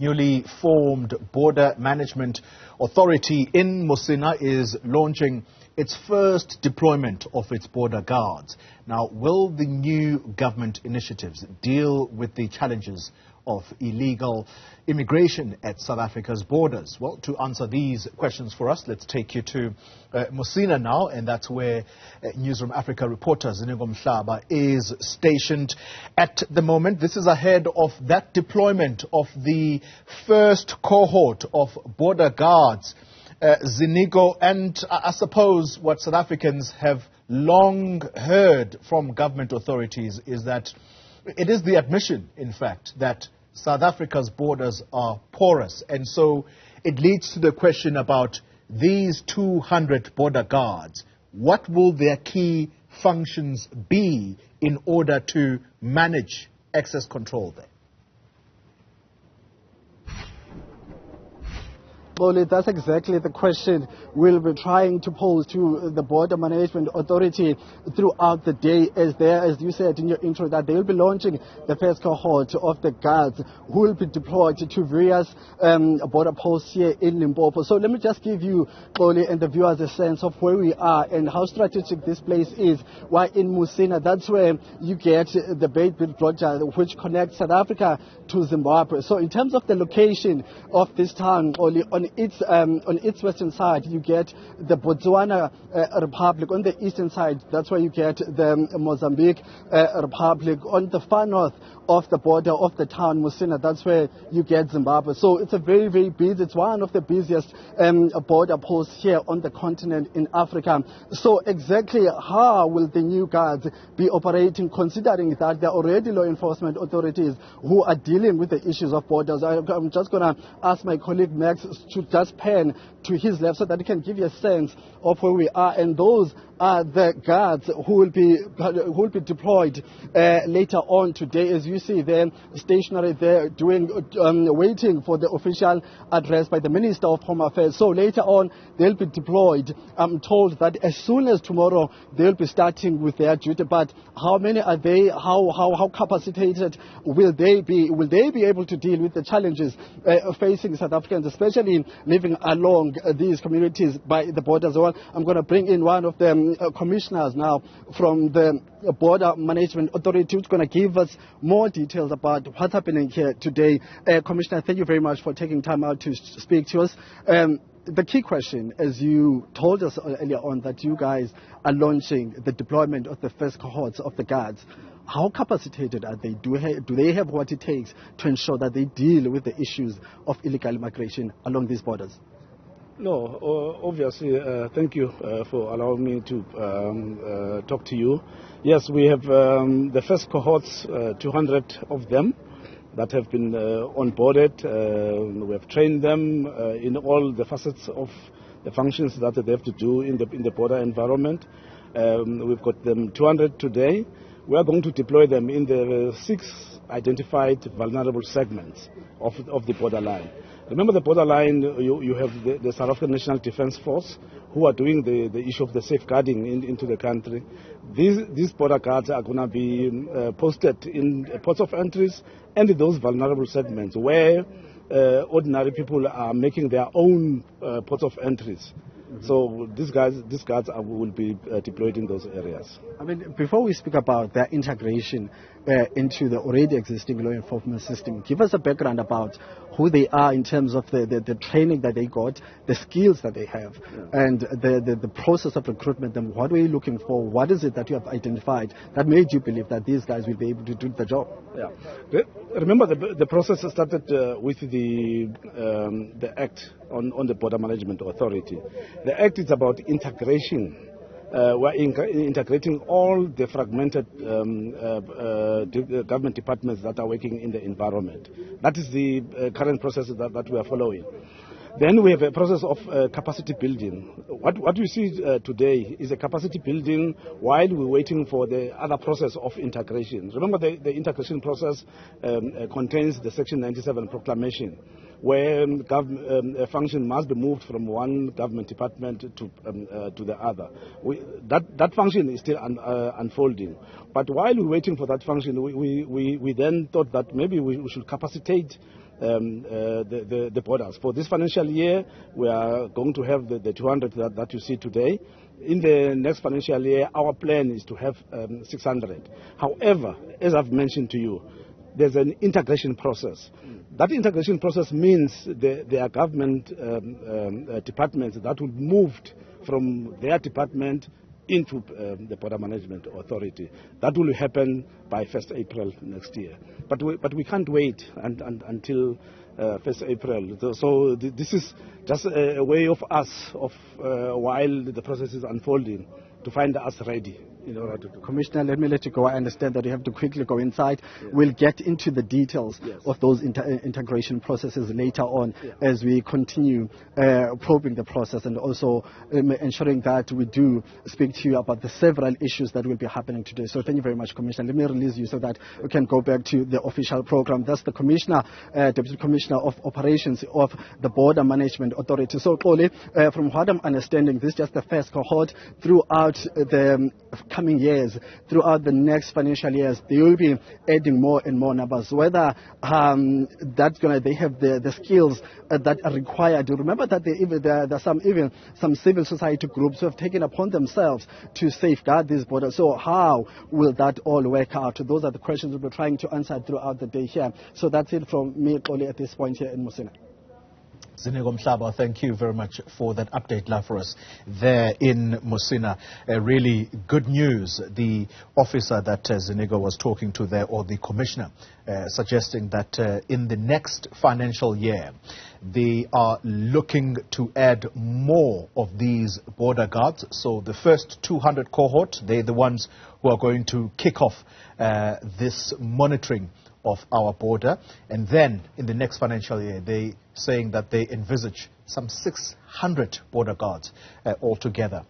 newly formed Border Management Authority in Musina is launching its first deployment of its border guards. Now, will the new government initiatives deal with the challenges of illegal immigration at South Africa's borders? Well, to answer these questions for us, let's take you to Musina now, and that's where Newzroom Afrika reporter Ziniko Mhlaba is stationed at the moment. This is ahead of that deployment of the first cohort of border guards. Ziniko, and I suppose what South Africans have long heard from government authorities is that it is the admission, in fact, that South Africa's borders are porous. And so it leads to the question about these 200 border guards. What will their key functions be in order to manage access control there? Well, that's exactly the question we'll be trying to pose to the Border Management Authority throughout the day, as you said in your intro, that they will be launching the first cohort of the guards who will be deployed to various border posts here in Limpopo. So let me just give you, Oli, and the viewers a sense of where we are and how strategic this place is. Why in Musina, that's where you get the Beitbridge Road, which connects South Africa to Zimbabwe. So in terms of the location of this town, Oli, on its western side, you get the Botswana Republic. On the eastern side, that's where you get the Mozambique Republic. On the far north of the border of the town, Musina, that's where you get Zimbabwe. So it's a very, very busy, it's one of the busiest border posts here on the continent in Africa. So exactly how will the new guards be operating, considering that there are already law enforcement authorities who are dealing with the issues of borders? I'm just going to ask my colleague Max to just pan to his left so that he can give you a sense of where we are. And those are the guards who will be deployed later on today. As you see them stationary there, waiting for the official address by the Minister of Home Affairs. So later on they'll be deployed. I'm told that as soon as tomorrow they'll be starting with their duty. But how many are they? How capacitated will they be? Will they be able to deal with the challenges facing South Africans, especially living along these communities by the borders? Well, I'm going to bring in one of the commissioners now from the Border Management Authority, who's going to give us more details about what's happening here today. Commissioner, thank you very much for taking time out to speak to us. The key question, as you told us earlier on, that you guys are launching the deployment of the first cohorts of the guards. How capacitated are they? Do they have what it takes to ensure that they deal with the issues of illegal immigration along these borders? No, obviously, thank you for allowing me to talk to you. Yes, we have the first cohorts, 200 of them that have been onboarded. We have trained them in all the facets of the functions that they have to do in the border environment. We've got them 200 today. We are going to deploy them in the 6 identified vulnerable segments of the borderline. Remember, the borderline, you have the South African National Defence Force who are doing the issue of the safeguarding into the country. These border guards are going to be posted in ports of entries and in those vulnerable segments where ordinary people are making their own ports of entries. So these guards will be deployed in those areas. I mean, before we speak about their integration into the already existing law enforcement system, give us a background about who they are in terms of the training that they got, the skills that they have, and the process of recruitment. And what were you looking for? What is it that you have identified that made you believe that these guys will be able to do the job? Yeah. Remember, the process started with the Act on the Border Management Authority. The Act is about integration. We're integrating all the fragmented government departments that are working in the environment. That is the current process that we are following. Then we have a process of capacity building. What we see today is a capacity building while we're waiting for the other process of integration. Remember, the integration process contains the Section 97 proclamation, where a function must be moved from one government department to the other. That function is still unfolding. But while we're waiting for that function, we then thought that maybe we should capacitate the borders. For this financial year, we are going to have the 200 that you see today. In the next financial year, our plan is to have 600. However, as I've mentioned to you, there's an integration process. That integration process means there are government departments that will move from their department into the Border Management Authority. That will happen by 1st April next year. But we can't wait until 1st April. So this is just a way of us, while the process is unfolding, to find us ready. Commissioner, let me let you go. I understand that you have to quickly go inside. Yes. We'll get into the details of those integration processes later on as we continue probing the process and also ensuring that we do speak to you about the several issues that will be happening today. So thank you very much, Commissioner. Let me release you so that we can go back to the official program. That's the Commissioner, Deputy Commissioner of Operations of the Border Management Authority. So, Kole, from what I'm understanding, this is just the first cohort. Throughout the coming years, throughout the next financial years, they will be adding more and more numbers. Whether they have the skills that are required. Remember that there are some civil society groups who have taken upon themselves to safeguard these borders. So how will that all work out? Those are the questions we'll be trying to answer throughout the day here. So that's it from me, Kole, at this point here in Musina. Ziniko Mhlaba, thank you very much for that update live for us there in Musina. Really good news. The officer that Ziniko was talking to there, or the commissioner, suggesting that in the next financial year, they are looking to add more of these border guards. So the first 200 cohort, they're the ones who are going to kick off this monitoring of our border. And then in the next financial year, they saying that they envisage some 600 border guards altogether.